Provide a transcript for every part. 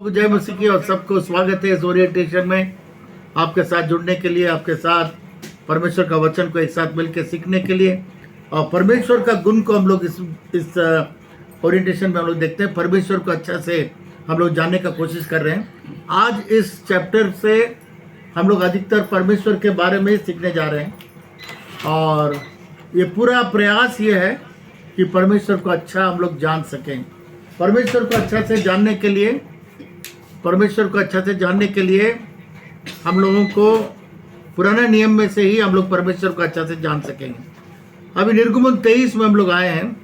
जय मसीह की और सबको स्वागत है इस ओरिएंटेशन में। आपके साथ जुड़ने के लिए, आपके साथ परमेश्वर का वचन को एक साथ मिलकर सीखने के लिए और परमेश्वर का गुण को हम लोग इस ओरिएंटेशन में हम लोग देखते हैं। परमेश्वर को अच्छा से हम लोग जानने का कोशिश कर रहे हैं। आज इस चैप्टर से हम लोग अधिकतर परमेश्वर के बारे में सीखने जा रहे हैं और ये पूरा प्रयास ये है कि परमेश्वर को अच्छा हम लोग जान सकें। परमेश्वर को अच्छा से जानने के लिए हम लोगों को पुराने नियम में से ही हम लोग परमेश्वर को अच्छा से जान सकेंगे। अभी निर्गमन 23 में हम लोग आए हैं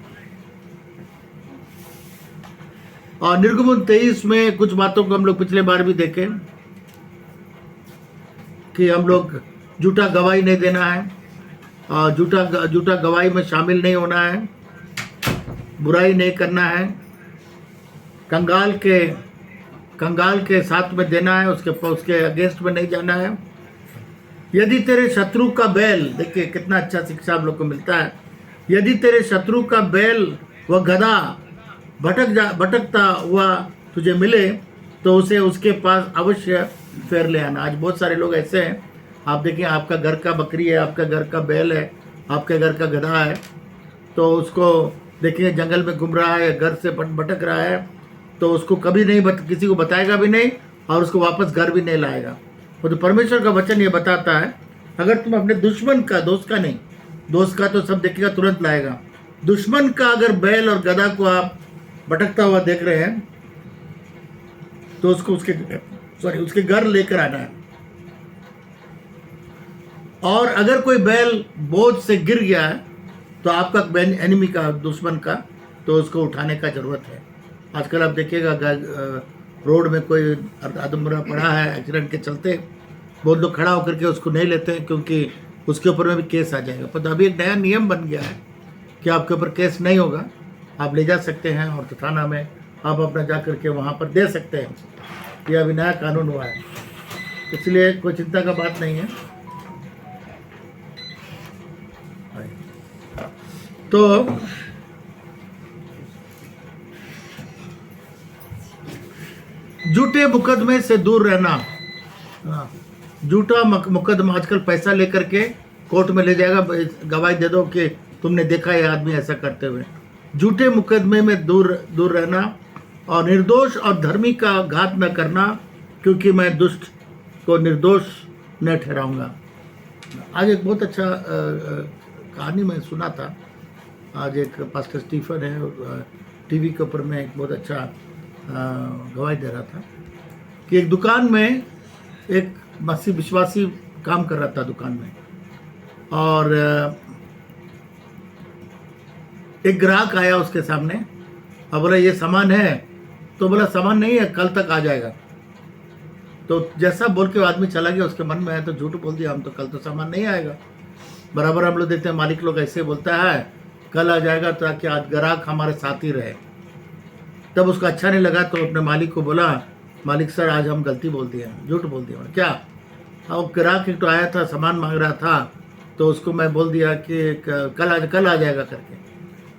और निर्गमन 23 में कुछ बातों को हम लोग पिछले बार भी देखे कि हम लोग झूठा गवाही नहीं देना है और झूठा गवाही में शामिल नहीं होना है, बुराई नहीं करना है, कंगाल के साथ में देना है, उसके अगेंस्ट में नहीं जाना है। यदि तेरे शत्रु का बैल, देखिए कितना अच्छा शिक्षा हम लोग को मिलता है, यदि तेरे शत्रु का बैल व गधा भटकता हुआ तुझे मिले तो उसे उसके पास अवश्य फेर ले आना। आज बहुत सारे लोग ऐसे हैं, आप देखिए आपका घर का बकरी है, आपका घर का बैल है, आपके घर का गधा है, तो उसको देखिए जंगल में घूम रहा है, घर से भटक रहा है, तो उसको कभी नहीं किसी को बताएगा भी नहीं और उसको वापस घर भी नहीं लाएगा। वो तो परमेश्वर का वचन ये बताता है, अगर तुम अपने दुश्मन का, दोस्त का तो सब देखेगा तुरंत लाएगा, दुश्मन का अगर बैल और गधा को आप भटकता हुआ देख रहे हैं तो उसको उसके घर लेकर आना है। और अगर कोई बैल बोझ से गिर गया है तो आपका एनिमी का, दुश्मन का, तो उसको उठाने का जरूरत है। आजकल आप देखिएगा रोड में कोई अधमरा पड़ा है एक्सीडेंट के चलते, बहुत लोग खड़ा होकर के उसको नहीं लेते हैं क्योंकि उसके ऊपर में भी केस आ जाएगा। पर अभी एक नया नियम बन गया है कि आपके ऊपर केस नहीं होगा, आप ले जा सकते हैं और थाना में आप अपना जा करके वहाँ पर दे सकते हैं। यह अभी नया कानून हुआ है, इसलिए कोई चिंता का बात नहीं है। तो झूठे मुकदमे से दूर रहना। झूठा मुकदमा, आजकल पैसा लेकर के कोर्ट में ले जाएगा, गवाही दे दो कि तुमने देखा ये आदमी ऐसा करते हुए। झूठे मुकदमे में दूर रहना और निर्दोष और धर्मी का घात न करना, क्योंकि मैं दुष्ट को निर्दोष न ठहराऊंगा। आज एक बहुत अच्छा कहानी मैं सुना था। आज एक पास्टर स्टीफन है, टीवी के ऊपर में एक बहुत अच्छा गवाही दे रहा था कि एक दुकान में एक मसीह विश्वासी काम कर रहा था दुकान में, और एक ग्राहक आया उसके सामने और बोला ये सामान है, तो बोला सामान नहीं है, कल तक आ जाएगा। तो जैसा बोल के आदमी चला गया, उसके मन में है तो झूठ बोल दिया, हम तो कल तो सामान नहीं आएगा। बराबर हम लोग देखते हैं मालिक लोग ऐसे बोलता है कल आ जाएगा ताकि आज ग्राहक हमारे साथ ही रहे। तब उसको अच्छा नहीं लगा तो अपने मालिक को बोला, मालिक सर आज हम गलती बोल दिए, झूठ बोल दिया। क्या? अब ग्राहक एक तो आया था, सामान मांग रहा था, तो उसको मैं बोल दिया कि कल आ जाएगा करके।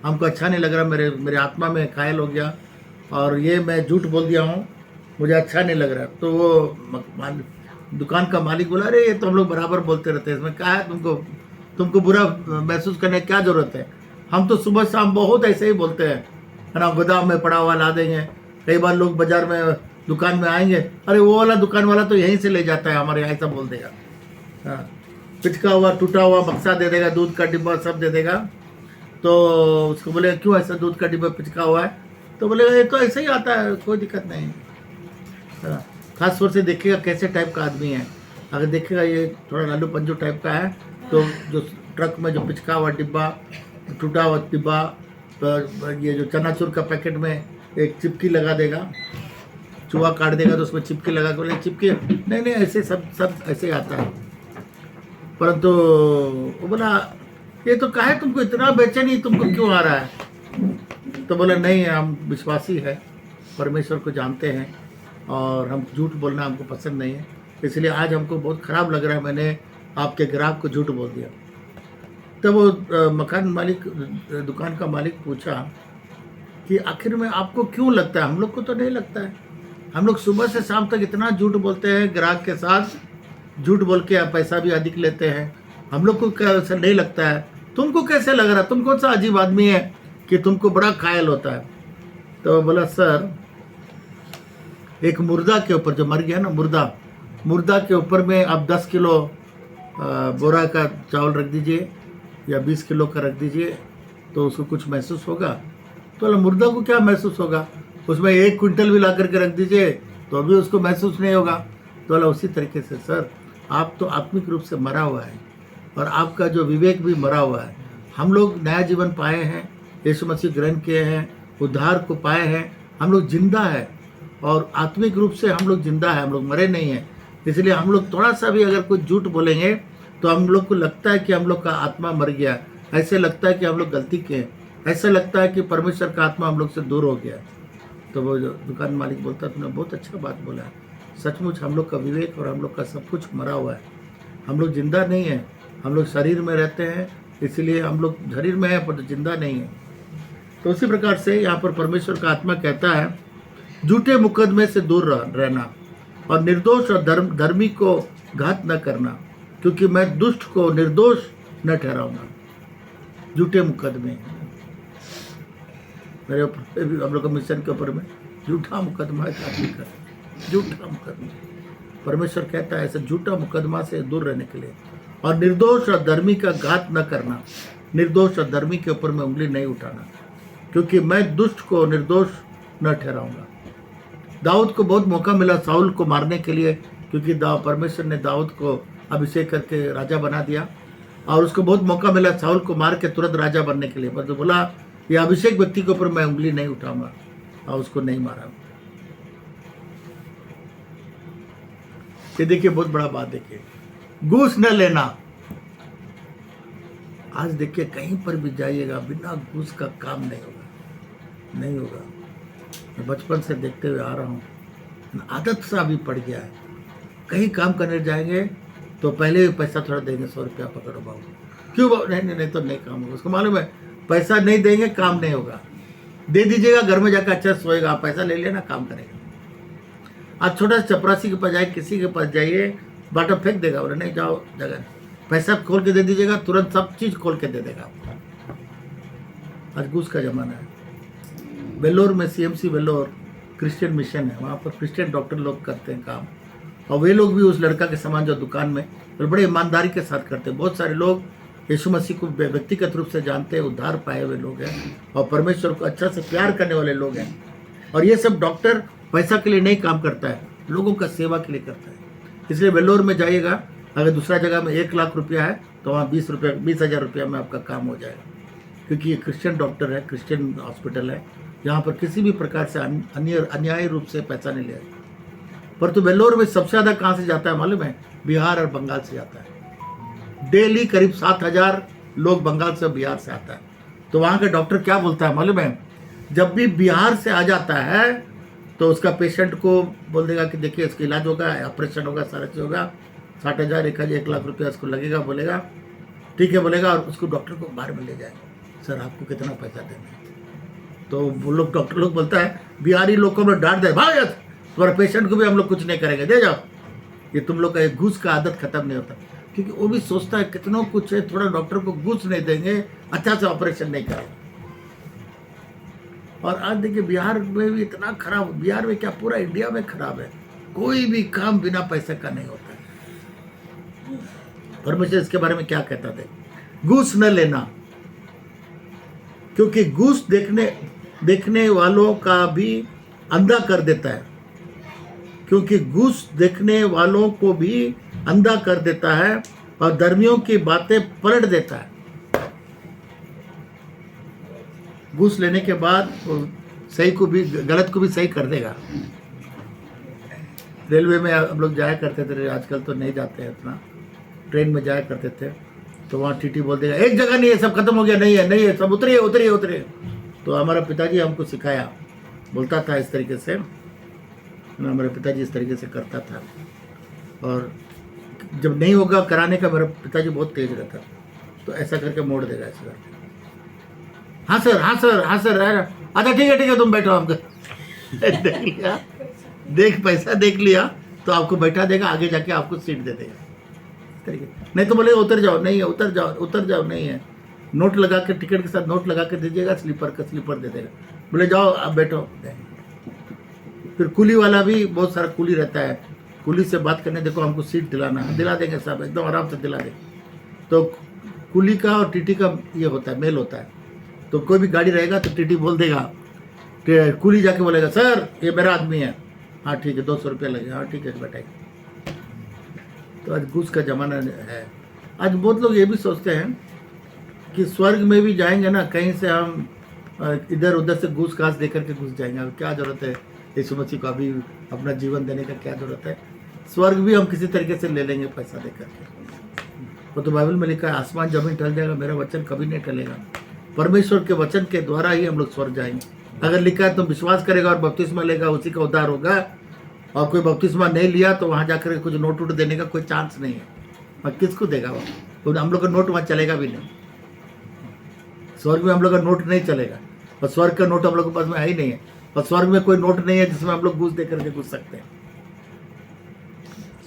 हमको अच्छा नहीं लग रहा, मेरे आत्मा में घायल हो गया और ये मैं झूठ बोल दिया हूँ, मुझे अच्छा नहीं लग रहा। तो वो दुकान का मालिक बोला, अरे ये तो हम लोग बराबर बोलते रहते हैं, इसमें क्या है, तुमको बुरा महसूस करने की क्या ज़रूरत है। हम तो सुबह शाम बहुत ऐसे ही बोलते हैं, है ना, गोदाम में पड़ा हुआ ला देंगे। कई बार लोग बाजार में दुकान में आएंगे, अरे वो वाला दुकान वाला तो यहीं से ले जाता है, हमारे यहाँ ऐसा बोल देगा। हाँ, पिचका हुआ टूटा हुआ बक्सा दे देगा, दूध का डिब्बा सब दे देगा। तो उसको बोले क्यों ऐसा दूध का डिब्बा पिचका हुआ है, तो बोलेगा ये तो ऐसे ही आता है, कोई दिक्कत नहीं। हाँ, खास तौर से देखिएगा कैसे टाइप का आदमी है। अगर देखिएगा ये थोड़ा लालू पंजू टाइप का है, तो जो ट्रक में जो पिचका हुआ डिब्बा, टूटा हुआ डिब्बा, ये जो चनाचूर का पैकेट में एक चिपकी लगा देगा, चूहा काट देगा तो उसमें चिपकी लगा के बोले चिपकी नहीं ऐसे सब ऐसे आता है। परंतु वो बोला ये तो काहे तुमको इतना बेचैनी, तुमको क्यों आ रहा है। तो बोला नहीं, हम विश्वासी है, परमेश्वर को जानते हैं और हम झूठ बोलना हमको पसंद नहीं है, इसलिए आज हमको बहुत ख़राब लग रहा है, मैंने आपके ग्राहक को झूठ बोल दिया। तब वो मकान मालिक, दुकान का मालिक पूछा कि आखिर में आपको क्यों लगता है, हम लोग को तो नहीं लगता है। हम लोग सुबह से शाम तक इतना झूठ बोलते हैं ग्राहक के साथ, झूठ बोल के पैसा भी अधिक लेते हैं। हम लोग को ऐसा नहीं लगता है। तुमको कैसे लग रहा, तुम कौन सा अजीब आदमी है कि तुमको बड़ा कायल होता है। तो बोला सर, एक मुर्दा के ऊपर जो मर गया ना, मुर्दा के ऊपर में आप 10 किलो बोरा का चावल रख दीजिए या 20 किलो का रख दीजिए, तो उसको कुछ महसूस होगा। तो बोला मुर्दा को क्या महसूस होगा, उसमें 1 क्विंटल भी ला करके रख दीजिए तो अभी उसको महसूस नहीं होगा। तो बोला उसी तरीके से सर, आप तो आत्मिक रूप से मरा हुआ है और आपका जो विवेक भी मरा हुआ है। हम लोग नया जीवन पाए हैं, यीशु मसीह ग्रहण किए हैं, उद्धार को पाए हैं, हम लोग जिंदा है और आत्मिक रूप से हम लोग जिंदा है, हम लोग मरे नहीं हैं। इसलिए हम लोग थोड़ा सा भी अगर कुछ झूठ बोलेंगे तो हम लोग को लगता है कि हम लोग का आत्मा मर गया, ऐसे लगता है कि हम लोग गलती किए, ऐसा लगता है कि परमेश्वर का आत्मा हम लोग से दूर हो गया। तो वो जो दुकान मालिक बोलता, तुमने बहुत अच्छा बात बोला है, सचमुच हम लोग का विवेक और हम लोग का सब कुछ मरा हुआ है, हम लोग जिंदा नहीं है। हम लोग शरीर में रहते हैं, इसलिए हम लोग शरीर में हैं पर जिंदा नहीं है। तो उसी प्रकार से यहाँ पर परमेश्वर का आत्मा कहता है, झूठे मुकदमे से दूर रहना और निर्दोष और धर्मी को घात न करना, क्योंकि मैं दुष्ट को निर्दोष न ठहराऊंगा। झूठे मुकदमे मेरे ऊपर, हम लोग का मिशन के ऊपर में झूठा मुकदमा है, झूठा मुकदमा। परमेश्वर कहता है ऐसे झूठा मुकदमा से दूर रहने के लिए, और निर्दोष और धर्मी का घात न करना, निर्दोष और धर्मी के ऊपर में उंगली नहीं उठाना, क्योंकि मैं दुष्ट को निर्दोष न ठहराऊंगा। दाऊद को बहुत मौका मिला साउल को मारने के लिए, क्योंकि परमेश्वर ने दाऊद को अभिषेक करके राजा बना दिया और उसको बहुत मौका मिला साउल को मार के तुरंत राजा बनने के लिए, पर तो बोला ये अभिषेक व्यक्ति के ऊपर मैं उंगली नहीं उठाऊंगा, और उसको नहीं मारा। ये देखिए बहुत बड़ा बात, देखिए घूस न लेना। आज देखिए कहीं पर भी जाइएगा बिना घूस का काम नहीं होगा, नहीं होगा। मैं बचपन से देखते हुए आ रहा हूँ, आदत सा भी पड़ गया है। कहीं काम करने जाएंगे तो पहले पैसा थोड़ा देंगे, 100 रुपया पकड़ो बाबू, क्यों बाबू, नहीं तो नहीं काम होगा। उसको मालूम है पैसा नहीं देंगे काम नहीं होगा, दे दीजिएगा घर में जाकर अच्छा सोएगा, आप पैसा ले लेना काम करेगा। आज छोटा सा चपरासी के पास जाए, किसी के पास जाइए, बाटा फेंक देगा, बोले नहीं जाओ जगह, पैसा खोल के दे दीजिएगा, तुरंत सब चीज खोल के दे देगा। आज घूस का जमाना है। वेल्लोर में CMC वेल्लोर क्रिश्चियन मिशन है, वहाँ पर क्रिश्चियन डॉक्टर लोग करते हैं काम, और वे लोग भी उस लड़का के समान जो दुकान में और बड़े ईमानदारी के साथ करते हैं। बहुत सारे लोग यीशु मसीह को व्यक्तिगत रूप से जानते हैं, उद्धार पाए हुए लोग हैं और परमेश्वर को अच्छा से प्यार करने वाले लोग हैं। और ये सब डॉक्टर पैसा के लिए नहीं काम करता है, लोगों का सेवा के लिए करता है। इसलिए वेल्लोर में जाइएगा, अगर दूसरा जगह में 1 लाख रुपया है तो वहाँ 20,000 रुपया में आपका काम हो जाएगा, क्योंकि ये क्रिश्चियन डॉक्टर है, क्रिश्चियन हॉस्पिटल है, यहाँ पर किसी भी प्रकार से अन्यायी रूप से पैसा नहीं लिया। पर तो वेल्लोर में सबसे ज़्यादा कहाँ से जाता है मालूम है? बिहार और बंगाल से जाता है। डेली करीब 7,000 लोग बंगाल से बिहार से आता है। तो वहाँ का डॉक्टर क्या बोलता है मालूम है? जब भी बिहार से आ जाता है तो उसका पेशेंट को बोल देगा कि देखिए इसका इलाज होगा, ऑपरेशन होगा, सारा चीज़ होगा, 60,000 1 लाख रुपया इसको लगेगा। बोलेगा ठीक है, बोलेगा, और उसको डॉक्टर को बाहर में ले जाएगा। सर आपको कितना पैसा देना है? तो वो लोग डॉक्टर लोग बोलता है, बिहारी लोग को हम लोग डांट दे, भाई तुम्हारे पेशेंट को भी हम लोग कुछ नहीं करेंगे, दे जाओ। ये तुम लोग का एक घूस का आदत खत्म नहीं होता, क्योंकि वो भी सोचता है कितना कुछ है, थोड़ा डॉक्टर को घूस नहीं देंगे, अच्छा से ऑपरेशन नहीं करेंगे। और आज देखिए बिहार में भी इतना खराब, बिहार में क्या पूरा इंडिया में खराब है, कोई भी काम बिना पैसे का नहीं होता है। परमेश्वर इसके बारे में क्या कहता थे? घूस न लेना, क्योंकि घूस देखने वालों का भी अंधा कर देता है, क्योंकि घूस देखने वालों को भी अंधा कर देता है और धर्मियों की बातें पलट देता है। घूस लेने के बाद सही को भी, गलत को भी सही कर देगा। रेलवे में हम लोग जाया करते थे, आजकल तो नहीं जाते हैं इतना, ट्रेन में जाया करते थे, तो वहाँ टीटी बोल देगा एक जगह नहीं है, सब खत्म हो गया, नहीं है, सब उतरिए उतरिए उतरिए। तो हमारा पिताजी हमको सिखाया, बोलता था इस तरीके से, हमारे पिताजी इस तरीके से करता था। और जब नहीं होगा कराने का, मेरा पिताजी बहुत तेज रहता, तो ऐसा करके मोड़ देगा, ऐसा करके, हाँ सर, अच्छा ठीक है तुम बैठो, हमको देख लिया, देख पैसा देख लिया तो आपको बैठा देगा, आगे जाके आपको सीट दे देगा इस तरीके। नहीं तो बोले उतर जाओ, नहीं है उतर जाओ नहीं है, नोट लगा के टिकट के साथ नोट लगा के दीजिएगा, स्लीपर का स्लीपर दे देगा, बोले जाओ आप बैठो। फिर कुली वाला भी बहुत सारा कुली रहता है, कुली से बात करने, देखो हमको सीट दिलाना है, दिला देंगे साहब, एकदम आराम से दिला देंगे। तो कुली का और टीटी का ये होता है, मेल होता है। तो कोई भी गाड़ी रहेगा तो टीटी बोल देगा, कुली जाके बोलेगा सर ये मेरा आदमी है, हाँ ठीक है 200 रुपया लगेगा, हाँ ठीक है बैठाइए। तो आज घूस का ज़माना है। आज बहुत लोग ये भी सोचते हैं कि स्वर्ग में भी जाएंगे ना, कहीं से हम इधर उधर से घूस घास दे करके घुस जाएंगे। अब क्या ज़रूरत है यीशु मसीह को अभी अपना जीवन देने का, क्या ज़रूरत है? स्वर्ग भी हम किसी तरीके से ले लेंगे पैसा दे करके। वो तो बाइबल में लिखा है आसमान जमीन टल जाएगा, मेरा वचन कभी नहीं टलेगा। परमेश्वर के वचन के द्वारा ही हम लोग स्वर्ग जाएंगे। अगर लिखा है तो विश्वास करेगा और बपतिस्मा लेगा, उसी का उद्धार होगा। और कोई बपतिस्मा नहीं लिया तो वहाँ जाकर कुछ नोट वोट देने का कोई चांस नहीं है। और किसको देगा वो? तो हम लोग का नोट वहाँ चलेगा भी नहीं। स्वर्ग में हम लोग का नोट नहीं चलेगा, और स्वर्ग का नोट हम लोग के पास में है ही नहीं है। और स्वर्ग में कोई नोट नहीं है जिसमें हम लोग घूस दे करके घुस सकते हैं।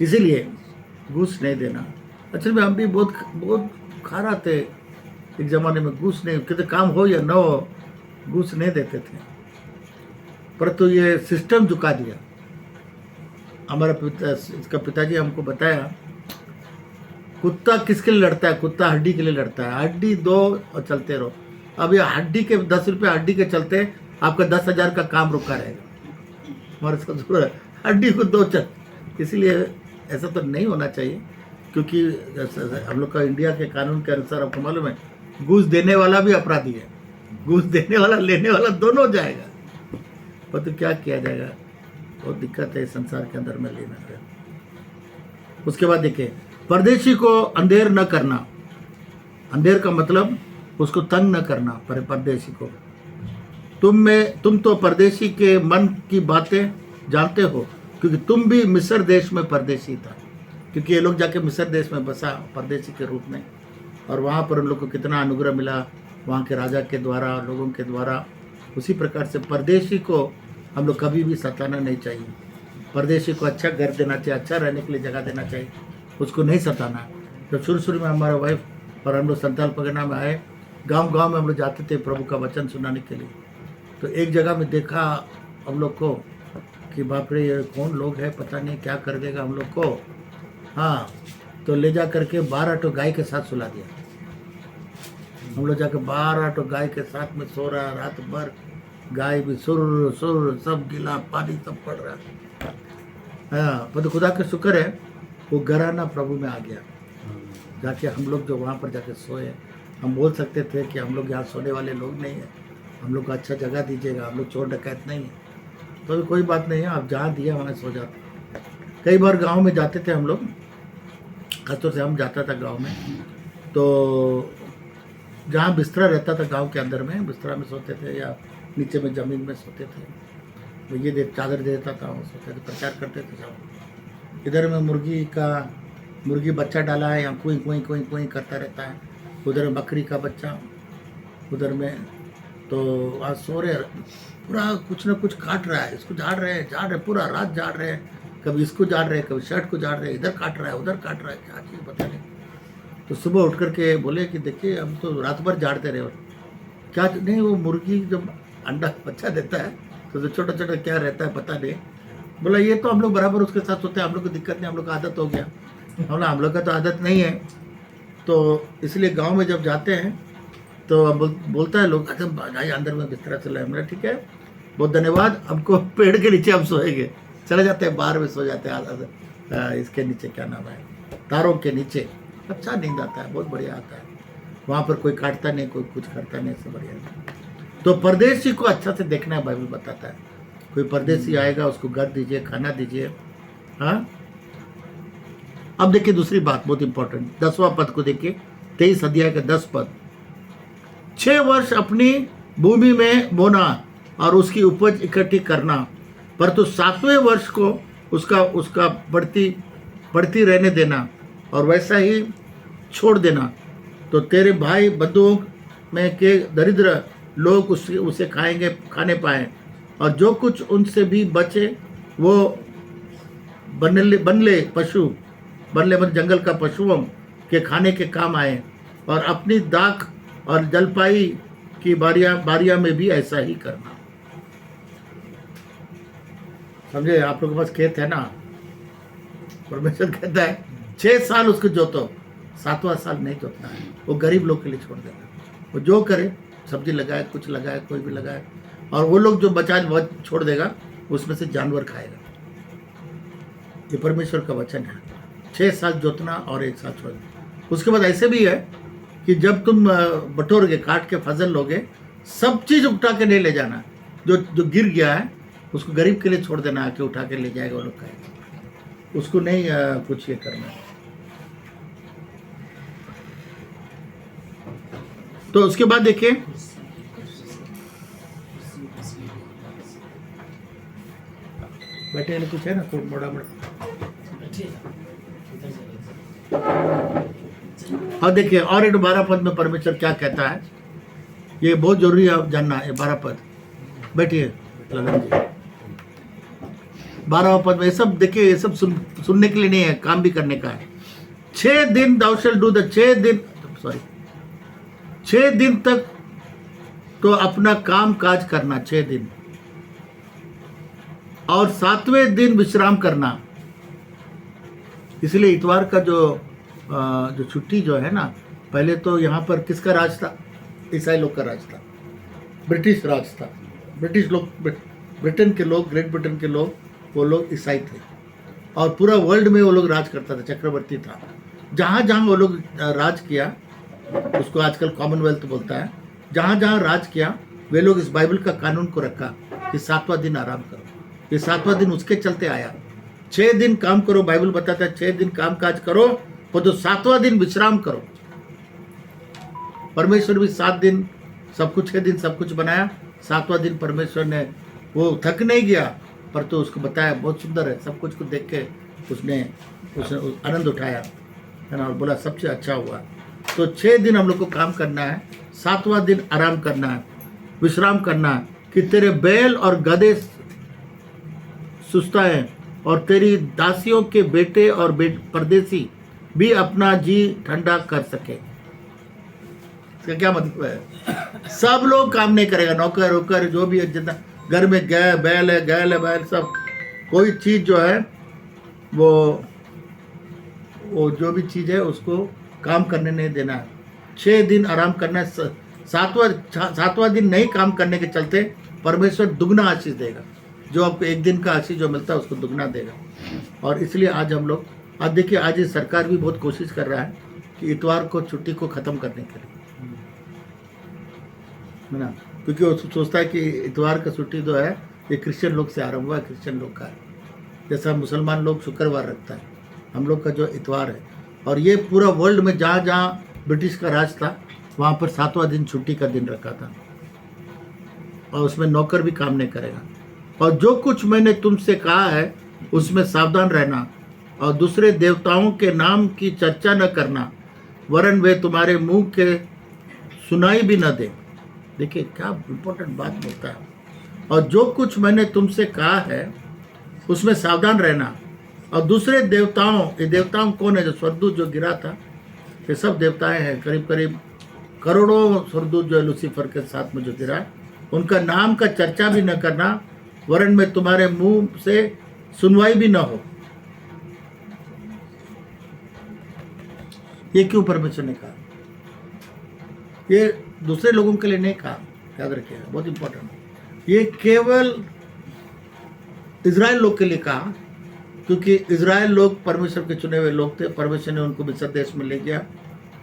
इसीलिए घूस नहीं देना। अच्छा में हम भी बहुत खा रहा थे एक ज़माने में, घूस नहीं, कितने काम हो या न हो घूस नहीं देते थे। परंतु ये सिस्टम झुका दिया। हमारा इसका पिताजी हमको बताया, कुत्ता किसके लिए लड़ता है? कुत्ता हड्डी के लिए लड़ता है। हड्डी दो और चलते रहो। अब ये हड्डी के 10 रुपये हड्डी के चलते आपका 10,000 का काम रुका रहेगा। और इसका जरूर है हड्डी को दो चल। इसीलिए ऐसा तो नहीं होना चाहिए, क्योंकि हम लोग का इंडिया के कानून के अनुसार आपको मालूम है घूस देने वाला भी अपराधी है, घूस देने वाला लेने वाला दोनों जाएगा। पर तो क्या किया जाएगा, बहुत दिक्कत है संसार के अंदर में लेना है। उसके बाद देखिए, परदेशी को अंधेर न करना। अंधेर का मतलब उसको तंग न करना। परदेशी को तुम तो परदेशी के मन की बातें जानते हो, क्योंकि तुम भी मिस्र देश में परदेशी था। क्योंकि ये लोग जाके मिस्र देश में बसा परदेशी के रूप में, और वहाँ पर उन लोग को कितना अनुग्रह मिला वहाँ के राजा के द्वारा, लोगों के द्वारा। उसी प्रकार से परदेशी को हम लोग कभी भी सताना नहीं चाहिए। परदेशी को अच्छा घर देना चाहिए, अच्छा रहने के लिए जगह देना चाहिए, उसको नहीं सताना है। जब शुरू में हमारा वाइफ और हम लोग संताल पगना में आए, गांव गांव में हम लोग जाते थे प्रभु का वचन सुनाने के लिए। तो एक जगह में देखा हम लोग को कि बाप रे ये कौन लोग है, पता नहीं क्या कर देगा हम लोग को। हाँ, तो ले जा करके 12 तो गाय के साथ सुला दिया। हम लोग जाकर 12 तो गाय के साथ में सो रहा, रात भर गाय भी सुर सुर, सब गिला पानी सब पड़ रहा। हाँ, पर तो खुदा का शुक्र है वो घराना प्रभु में आ गया। जाके हम लोग जो वहाँ पर जाके सोए, हम बोल सकते थे कि हम लोग यहाँ सोने वाले लोग नहीं हैं, हम लोग को अच्छा जगह दीजिएगा, हम लोग चोर डकैत नहीं है। तो भी कोई बात नहीं है, आप जहाँ दिया वहाँ सो जाते। कई बार गांव में जाते थे हम लोग, खासतौर से हम जाता था गांव में, तो जहाँ बिस्तरा रहता था गांव के अंदर में, बिस्तरा में सोते थे या नीचे में ज़मीन में सोते थे। तो ये चादर दे देता था, वो सोते थे, प्रचार करते थे सब। इधर में मुर्गी बच्चा डाला है, यहाँ कुई कुई कुई कुई करता रहता है। उधर बकरी का बच्चा, उधर में तो आज सो रहे, पूरा कुछ ना कुछ काट रहा है, इसको झाड़ रहे पूरा रात झाड़ रहे हैं, कभी इसको झाड़ रहे, कभी शर्ट को झाड़ रहे, इधर काट रहा है उधर काट रहा है, क्या चीज़ पता नहीं। तो सुबह उठ करके बोले कि देखिए हम तो रात भर झाड़ते रहे, क्या नहीं। वो मुर्गी जब अंडा बच्चा देता है तो छोटा छोटा क्या रहता है पता नहीं। बोला ये तो हम लोग बराबर उसके साथ सोते हैं, हम लोग को दिक्कत नहीं, हम लोग का आदत हो गया। हम लोग का तो आदत नहीं है, तो इसलिए गाँव में जब जाते हैं तो बोलता है लोग, अच्छा भाई अंदर में बिस्तरा चला है। मेरा ठीक है, बहुत धन्यवाद, हमको पेड़ के नीचे हम सोएंगे। चले जाते हैं बाहर में सो जाते हैं, इसके नीचे क्या नाम है, तारों के नीचे। अच्छा नींद आता है, बहुत बढ़िया आता है। वहाँ पर कोई काटता नहीं, कोई कुछ करता नहीं, इससे बढ़िया। तो परदेशी को अच्छा से देखना है, बाइबल बताता है। कोई परदेशी आएगा उसको घर दीजिए, खाना दीजिए। हाँ, अब देखिए दूसरी बात बहुत इंपॉर्टेंट, 10वां पद को देखिए, 23 अध्याय का 10 पद। 6 वर्ष अपनी भूमि में बोना और उसकी उपज इकट्ठी करना, परंतु 7वें वर्ष को उसका बढ़ती रहने देना और वैसा ही छोड़ देना, तो तेरे भाई बंधुओं में के दरिद्र लोग उसे खाने पाएं, और जो कुछ उनसे भी बचे वो बनले पशु, बनले मन जंगल का पशुओं के खाने के काम आए, और अपनी दाख और जलपाई की बारियां में भी ऐसा ही करना। समझे? आप लोगों के पास खेत है ना, परमेश्वर कहता है 6 साल उसको जोतो, 7वां साल नहीं जोतना है, वो गरीब लोग के लिए छोड़ देगा। वो जो करे, सब्जी लगाए, कुछ लगाए, कोई भी लगाए, और वो लोग जो बचा छोड़ देगा उसमें से जानवर खाएगा। ये परमेश्वर का वचन है। 6 साल जोतना और 1 साल छोड़ देना। उसके बाद ऐसे भी है कि जब तुम बटोरोगे, काट के फसल लोगे, सब चीज़ उठा के नहीं ले जाना। जो गिर गया है उसको गरीब के लिए छोड़ देना, आके उठा के ले जाएगा, वो लोग खाएगा। उसको नहीं कुछ ये करना। तो उसके बाद देखिए, बैठे कुछ है ना, कोई मोड़ा मोड़ा। और देखिए, और एक 12 पद में परमेश्वर क्या कहता है, ये बहुत जरूरी है आप जानना है। 12 पद, बैठिए ललन जी। 12 पद में ये सब देखिए, ये सब सुनने के लिए नहीं है, काम भी करने का है। 6 दिन thou shalt do the 6 दिन तक तो अपना काम काज करना, 6 दिन, और 7वें दिन विश्राम करना। इसलिए इतवार का जो छुट्टी जो है ना, पहले तो यहाँ पर किसका राज था? ईसाई लोग का राज था, ब्रिटिश राज था। ब्रिटिश लोग, ब्रिटेन के लोग, ग्रेट ब्रिटेन के लोग, वो लोग ईसाई थे, और पूरा वर्ल्ड में वो लोग राज करता था, चक्रवर्ती था। जहाँ जहाँ वो लोग राज किया, उसको आजकल कॉमनवेल्थ बोलता है, जहाँ जहाँ राज किया, वे लोग इस बाइबल का कानून को रखा कि 7वां दिन आराम करो। ये 7वां दिन उसके चलते आया। 6 दिन काम करो, बाइबल बताता है 6 दिन काम काज करो, और तो 7वां दिन विश्राम करो। परमेश्वर भी 7 दिन सब कुछ, 6 दिन सब कुछ बनाया, 7वां दिन परमेश्वर ने, वो थक नहीं गया, पर तो उसको बताया बहुत सुंदर है, सब कुछ को देख के उसने आनंद उठाया, है ना, और बोला सबसे अच्छा हुआ। तो 6 दिन हम लोग को काम करना है, 7वां दिन आराम करना है, विश्राम करना है, कि तेरे बैल और गधे सुस्ताएं, और तेरी दासियों के बेटे और परदेसी भी अपना जी ठंडा कर सके। इसका क्या मतलब है? सब लोग काम नहीं करेगा, नौकर वोकर जो भी है, जितना घर में बैल है, सब कोई चीज़ जो है वो जो भी चीज़ है उसको काम करने नहीं देना है। 6 दिन आराम करना है। 7वां दिन नहीं काम करने के चलते परमेश्वर दुगना आशीष देगा। जो आपको 1 दिन का आशीष जो मिलता है उसको दुगना देगा। और इसलिए आज हम लोग, आज देखिए, आज सरकार भी बहुत कोशिश कर रहा है कि इतवार को छुट्टी को ख़त्म करने के लिए, है ना, क्योंकि वो सोचता है कि इतवार का छुट्टी जो है ये क्रिश्चियन लोग से आरंभ हुआ है, क्रिश्चियन लोग का है। जैसा मुसलमान लोग शुक्रवार रखता है, हम लोग का जो इतवार है। और ये पूरा वर्ल्ड में जहाँ जहाँ ब्रिटिश का राज था, वहाँ पर 7वां दिन छुट्टी का दिन रखा था, और उसमें नौकर भी काम नहीं करेगा। और जो कुछ मैंने तुमसे कहा है उसमें सावधान रहना, और दूसरे देवताओं के नाम की चर्चा न करना, वरन वे तुम्हारे मुंह के सुनाई भी न दे। देखिए क्या इम्पोर्टेंट बात बोलता है। और जो कुछ मैंने तुमसे कहा है उसमें सावधान रहना, और दूसरे देवताओं, ये देवताओं कौन है? जो स्वर्गदूत जो गिरा था, ये सब देवताएं हैं, करीब करीब करोड़ों स्वर्गदूत जो है लूसीफर के साथ में जो गिरा, उनका नाम का चर्चा भी न करना, वरन में तुम्हारे मुंह से सुनवाई भी न हो। ये क्यों परमेश्वर ने कहा? ये दूसरे लोगों के लिए नहीं कहा, याद रखिएगा, बहुत इंपॉर्टेंट। ये केवल इजराइल लोग के लिए कहा, क्योंकि इजराइल लोग परमेश्वर के चुने हुए लोग थे। परमेश्वर ने उनको मिस्र देश में ले गया,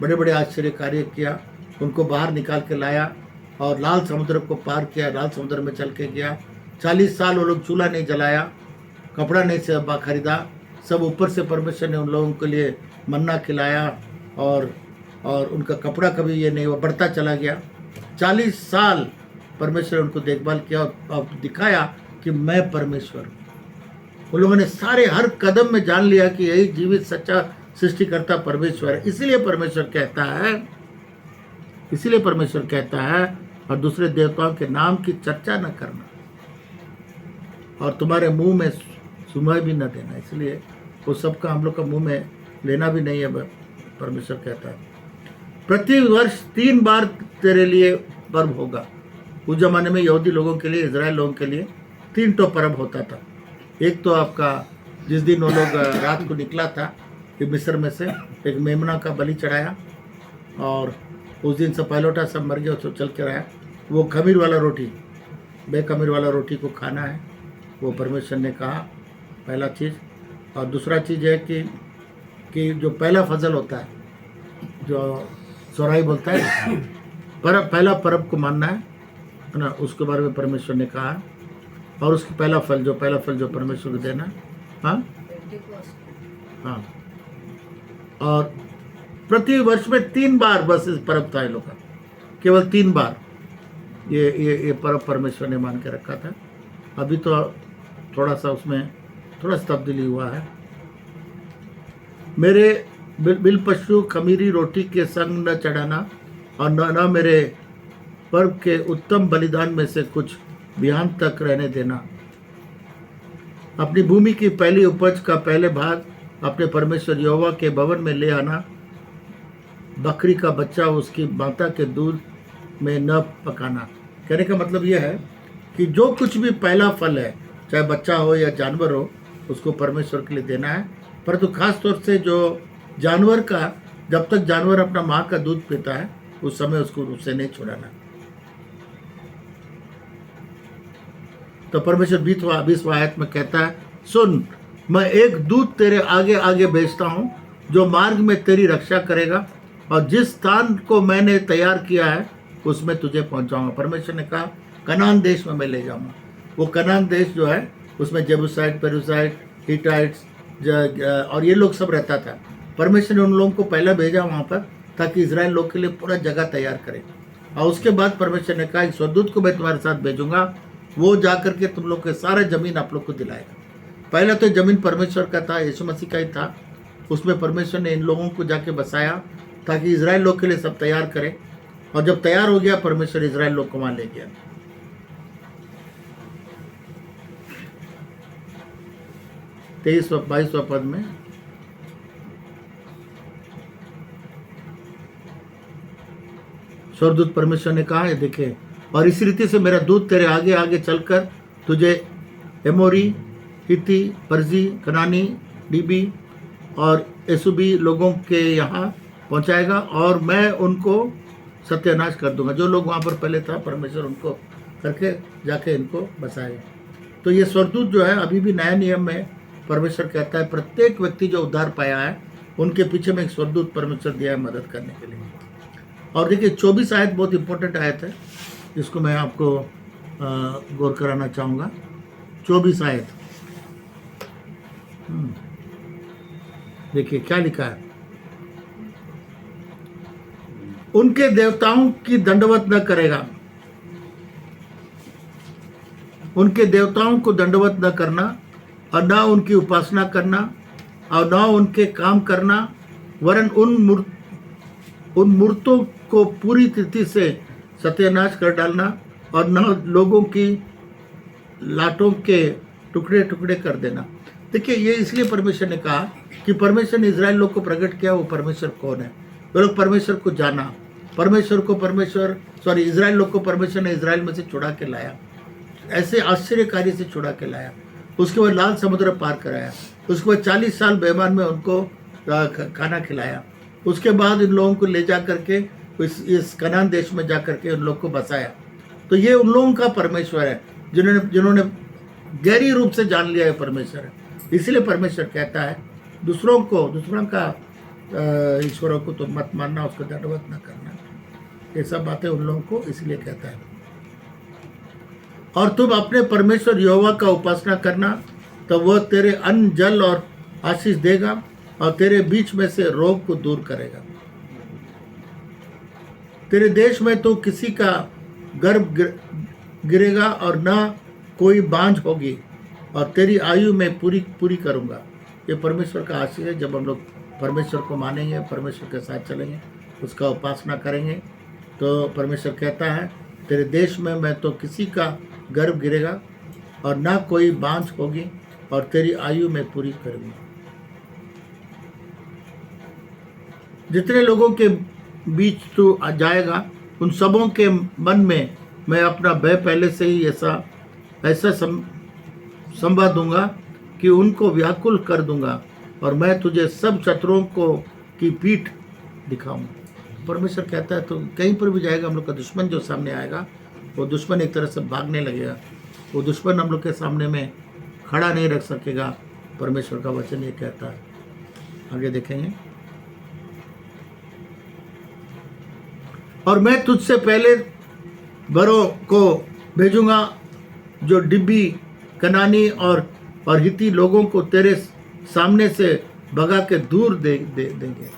बड़े बड़े आश्चर्य कार्य किया, उनको बाहर निकाल के लाया, और लाल समुद्र को पार किया, लाल समुद्र में चल के गया। 40 साल वो लोग चूल्हा नहीं जलाया, कपड़ा नहीं खरीदा, सब ऊपर से परमेश्वर ने उन लोगों के लिए मन्ना खिलाया, और उनका कपड़ा कभी ये नहीं हुआ, बढ़ता चला गया। 40 साल परमेश्वर ने उनको देखभाल किया, और दिखाया कि मैं परमेश्वर हूँ। उन लोगों ने सारे हर कदम में जान लिया कि यही जीवित सच्चा सृष्टिकर्ता परमेश्वर है। इसीलिए परमेश्वर कहता है, और दूसरे देवताओं के नाम की चर्चा न करना, और तुम्हारे मुंह में सुनाई भी न देना। इसलिए वो सबका हम लोग का मुंह में लेना भी नहीं है। परमेश्वर कहता है प्रति वर्ष 3 बार तेरे लिए पर्व होगा। उस जमाने में यहूदी लोगों के लिए, इजराइल लोगों के लिए 3 तो पर्व होता था। एक तो आपका जिस दिन वो लोग रात को निकला था कि मिस्र में से, एक मेमना का बलि चढ़ाया और उस दिन से पहलौठा सब मर गया, उसको चल के रहा। वो खमीर वाला रोटी, बेखमीर वाला रोटी को खाना है, वो परमेश्वर ने कहा, पहला चीज़। और दूसरा चीज़ है कि जो पहला फजल होता है, जो सोराई बोलता है, पहला पर्व को मानना है ना, उसके बारे में परमेश्वर ने कहा। और उसकी पहला फल जो परमेश्वर को देना। हाँ हाँ। और प्रति वर्ष में 3 बार बस इस पर्व था, लोग का केवल 3 बार ये पर्व परमेश्वर ने मान के रखा था। अभी तो थोड़ा सा उसमें थोड़ा सा तब्दीली हुआ है। मेरे बिल पशु खमीरी रोटी के संग न चढ़ाना और न मेरे पर्व के उत्तम बलिदान में से कुछ बिहान तक रहने देना। अपनी भूमि की पहली उपज का पहले भाग अपने परमेश्वर यहोवा के भवन में ले आना। बकरी का बच्चा उसकी माता के दूध में न पकाना। कहने का मतलब यह है कि जो कुछ भी पहला फल है, चाहे बच्चा हो या जानवर हो, उसको परमेश्वर के लिए देना है। परंतु खास तौर से जो जानवर का, जब तक जानवर अपना माँ का दूध पीता है उस समय उसको उससे नहीं छुड़ाना। तो परमेश्वर 20वां आयत में कहता है, सुन, मैं एक दूत तेरे आगे आगे भेजता हूँ जो मार्ग में तेरी रक्षा करेगा और जिस स्थान को मैंने तैयार किया है उसमें तुझे पहुँचाऊँगा। परमेश्वर ने कहा कनान देश में मैं ले जाऊँगा। वो कनान देश जो है उसमें जेबूसाइट, पेरुसाइट, हिटाइट्स और ये लोग सब रहता था। परमेश्वर ने उन लोगों को पहले भेजा वहाँ पर ताकि इजराइल लोग के लिए पूरा जगह तैयार करे। और उसके बाद परमेश्वर ने कहा एक स्वदूत को मैं तुम्हारे साथ भेजूंगा, वो जा करके तुम लोग के सारे ज़मीन आप लोग को दिलाएगा। पहले तो ज़मीन परमेश्वर का था, यीशु मसीह का ही था। उसमें परमेश्वर ने इन लोगों को जाके बसाया ताकि इजराइल लोग के लिए सब तैयार करे। और जब तैयार हो गया, परमेश्वर इजराइल लोग को वहाँ ले गया। 23-22 पद में स्वर्गदूत परमेश्वर ने कहा है, देखे, और इस रीति से मेरा दूत तेरे आगे आगे चलकर तुझे एमोरी, हित्ती, परजी, कनानी, डीबी और एसुबी लोगों के यहाँ पहुँचाएगा और मैं उनको सत्यानाश कर दूंगा। जो लोग वहाँ पर पहले था, परमेश्वर उनको करके जाके इनको बसाएगा। तो ये स्वर्गदूत जो है, अभी भी नया नियम में परमेश्वर कहता है प्रत्येक व्यक्ति जो उद्धार पाया है उनके पीछे में एक स्वर्गदूत परमेश्वर दिया है मदद करने के लिए। और देखिए 24 आयत बहुत इंपॉर्टेंट आयत है, जिसको मैं आपको गौर कराना चाहूँगा। 24 आयत देखिए क्या लिखा है, उनके देवताओं की दंडवत न करेगा। उनके देवताओं को दंडवत न करना और न उनकी उपासना करना और न उनके काम करना, वरन उन मूर्तों को पूरी रीति से सत्यानाश कर डालना और न लोगों की लाटों के टुकड़े टुकड़े कर देना। देखिए ये इसलिए परमेश्वर ने कहा कि परमेश्वर ने इजराइल लोग को प्रकट किया वो परमेश्वर कौन है। वो लोग परमेश्वर को जाना, इजराइल लोग को परमेश्वर ने इजराइल में से छुड़ा के लाया, ऐसे आश्चर्यकारी से छुड़ा के लाया। उसके बाद लाल समुद्र पार कराया। उसके बाद 40 साल बेईमान में उनको खाना खिलाया। उसके बाद इन लोगों को ले जा करके इस कनान देश में जा करके उन लोग को बसाया। तो ये उन लोगों का परमेश्वर है जिन्होंने गहरी रूप से जान लिया है परमेश्वर है। इसलिए परमेश्वर कहता है दूसरों का ईश्वरों को तो मत मानना, उसको दंडवत न करना। ये सब बातें उन लोगों को इसलिए कहता है। और तुम अपने परमेश्वर यहोवा का उपासना करना, तो वह तेरे अन्न, जल और आशीष देगा और तेरे बीच में से रोग को दूर करेगा। तेरे देश में तो किसी का गर्भ गिरेगा और न कोई बांझ होगी और तेरी आयु में पूरी करूँगा। ये परमेश्वर का आशीष है। जब हम लोग परमेश्वर को मानेंगे, परमेश्वर के साथ चलेंगे, उसका उपासना करेंगे, तो परमेश्वर कहता है तेरे देश में मैं तो किसी का गर्भ गिरेगा और ना कोई बांझ होगी और तेरी आयु में पूरी करूँगा। जितने लोगों के बीच तू जाएगा उन सबों के मन में मैं अपना भय पहले से ही ऐसा संभा दूंगा कि उनको व्याकुल कर दूंगा और मैं तुझे सब शत्रुओं को की पीठ दिखाऊंगा। परमेश्वर कहता है तो कहीं पर भी जाएगा हम लोग का दुश्मन जो सामने आएगा वो दुश्मन एक तरह से भागने लगेगा, वो दुश्मन हम लोग के सामने में खड़ा नहीं रख सकेगा। परमेश्वर का वचन ये कहता है। आगे देखेंगे। और मैं तुझसे पहले बरों को भेजूंगा जो डिब्बी कनानी और हिती लोगों को तेरे सामने से भगा के दूर देंगे।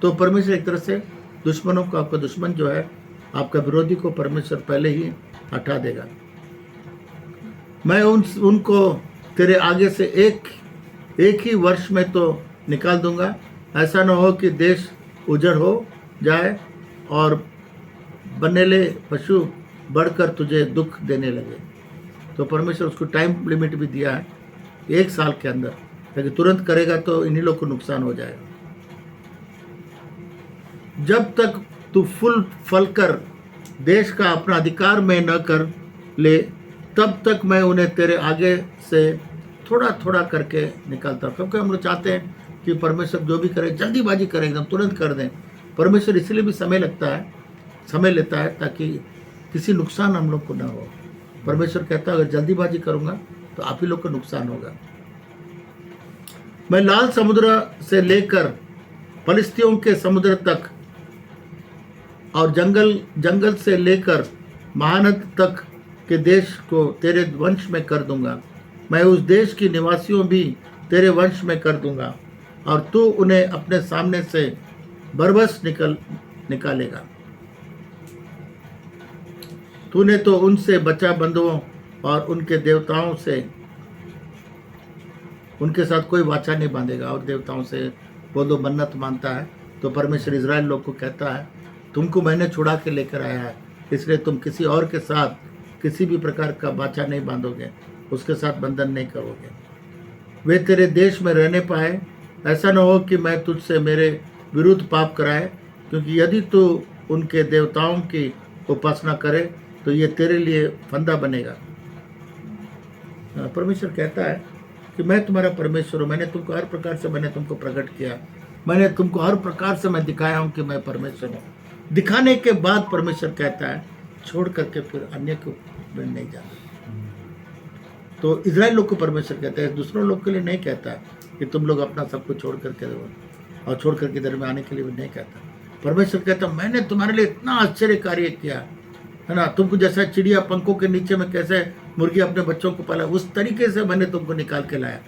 तो परमेश्वर एक तरह से दुश्मनों को, आपका दुश्मन जो है आपका विरोधी को परमेश्वर पहले ही हटा देगा। मैं उनको तेरे आगे से एक ही वर्ष में तो निकाल दूंगा। ऐसा न हो कि देश उजड़ हो जाए और बनेले पशु बढ़कर तुझे दुख देने लगे। तो परमेश्वर उसको टाइम लिमिट भी दिया है 1 साल के अंदर, लेकिन तुरंत करेगा तो इन्हीं लोग को नुकसान हो जाएगा। जब तक तू फल कर देश का अपना अधिकार में न कर ले तब तक मैं उन्हें तेरे आगे से थोड़ा थोड़ा करके निकालता हूँ। क्योंकि हम लोग चाहते हैं कि परमेश्वर जो भी करे जल्दीबाजी करें, एकदम तुरंत कर दें। परमेश्वर इसलिए भी समय लेता है ताकि किसी नुकसान हम लोग को ना हो। परमेश्वर कहता है अगर जल्दीबाजी करूँगा तो आप ही लोग को नुकसान होगा। मैं लाल समुद्र से लेकर फलिस्तियों के समुद्र तक और जंगल से लेकर महानद तक के देश को तेरे वंश में कर दूंगा। मैं उस देश के निवासियों भी तेरे वंश में कर दूंगा और तू उन्हें अपने सामने से बरबस निकालेगा। तूने तो उनसे बचा बंधुओं और उनके देवताओं से उनके साथ कोई वाचा नहीं बांधेगा। और देवताओं से वो दो मन्नत मानता है तो परमेश्वर इजराइल लोग को कहता है तुमको मैंने छुड़ा के लेकर आया है, इसलिए तुम किसी और के साथ किसी भी प्रकार का वाचा नहीं बांधोगे, उसके साथ बंधन नहीं करोगे। वे तेरे देश में रहने पाए। ऐसा न हो कि मैं तुझसे मेरे विरुद्ध पाप कराए, क्योंकि यदि तू उनके देवताओं की उपासना करे तो ये तेरे लिए फंदा बनेगा। परमेश्वर कहता है कि मैं तुम्हारा परमेश्वर हूँ, मैंने तुमको हर प्रकार से मैंने तुमको प्रकट किया, मैंने तुमको हर प्रकार से मैं दिखाया हूँ कि मैं परमेश्वर हूँ। दिखाने के बाद परमेश्वर कहता है छोड़ करके फिर अन्य को नहीं जाना। तो इजराइल लोग को परमेश्वर कहता है, दूसरों लोग के लिए नहीं कहता कि तुम लोग अपना सब कुछ छोड़ करके दो और छोड़ करके इधर में आने के लिए भी नहीं कहता। परमेश्वर कहता मैंने तुम्हारे लिए इतना आश्चर्य कार्य किया है ना, तुमको जैसा चिड़िया पंखों के नीचे में कैसे मुर्गी अपने बच्चों को पाला उस तरीके से मैंने तुमको निकाल के लाया,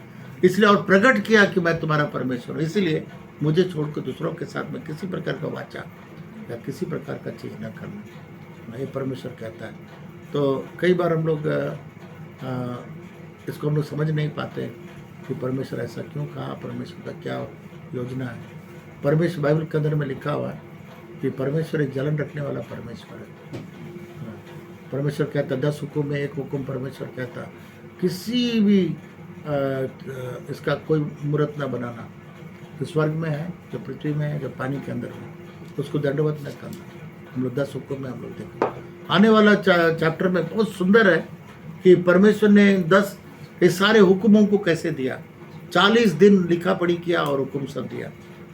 इसलिए और प्रकट किया कि मैं तुम्हारा परमेश्वर हूँ। इसलिए मुझे छोड़कर दूसरों के साथ में किसी प्रकार का वाचा या किसी प्रकार का चीज़ न करना, ये परमेश्वर कहता है। तो कई बार हम लोग इसको हम लोग समझ नहीं पाते कि परमेश्वर ऐसा क्यों कहा, परमेश्वर का क्या योजना है। परमेश्वर बाइबल के अंदर में लिखा हुआ है कि परमेश्वर एक जलन रखने वाला परमेश्वर है। परमेश्वर कहता 10 हुक्म में एक हुक्म परमेश्वर कहता किसी भी इसका कोई मूर्त न बनाना, जो स्वर्ग में है, जो पृथ्वी में है, जो पानी के अंदर में, उसको दंडवत न करना। हम लोग 10 हुक्म में हम लोग देखें। आने वाला चैप्टर में बहुत सुंदर है कि परमेश्वर ने 10 इस सारे हुक्मों को कैसे दिया, 40 दिन लिखा पढ़ी किया और हुक्म सब दिया।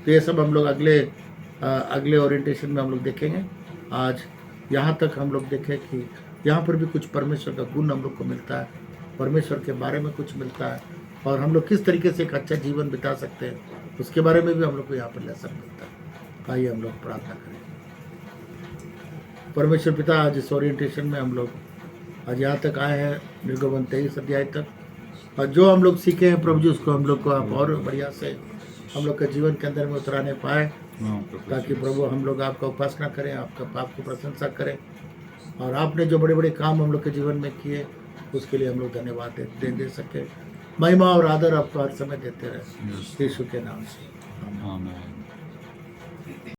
तो ये सब हम लोग अगले ओरिएंटेशन में हम लोग देखेंगे। आज यहाँ तक हम लोग देखें कि यहाँ पर भी कुछ परमेश्वर का गुण हम लोग को मिलता है, परमेश्वर के बारे में कुछ मिलता है और हम लोग किस तरीके से एक अच्छा जीवन बिता सकते हैं उसके बारे में भी हम लोग को यहाँ पर लेसन मिलता है। आइए हम लोग प्रार्थना करें। परमेश्वर पिता, आज इस ओरिएंटेशन में हम लोग आज यहाँ तक आए हैं, निर्गमन 23 अध्याय तक, और जो हम लोग सीखे हैं प्रभु जी उसको हम लोग को आप और बढ़िया से हम लोग के जीवन के अंदर में उतराने पाए, ताकि प्रभु हम लोग आपका उपासना करें, आपका पाप को प्रशंसा करें, और आपने जो बड़े बड़े काम हम लोग के जीवन में किए उसके लिए हम लोग धन्यवाद दे सके। महिमा और आदर आपको हर समय देते रहे, यीशु के नाम से आमीन।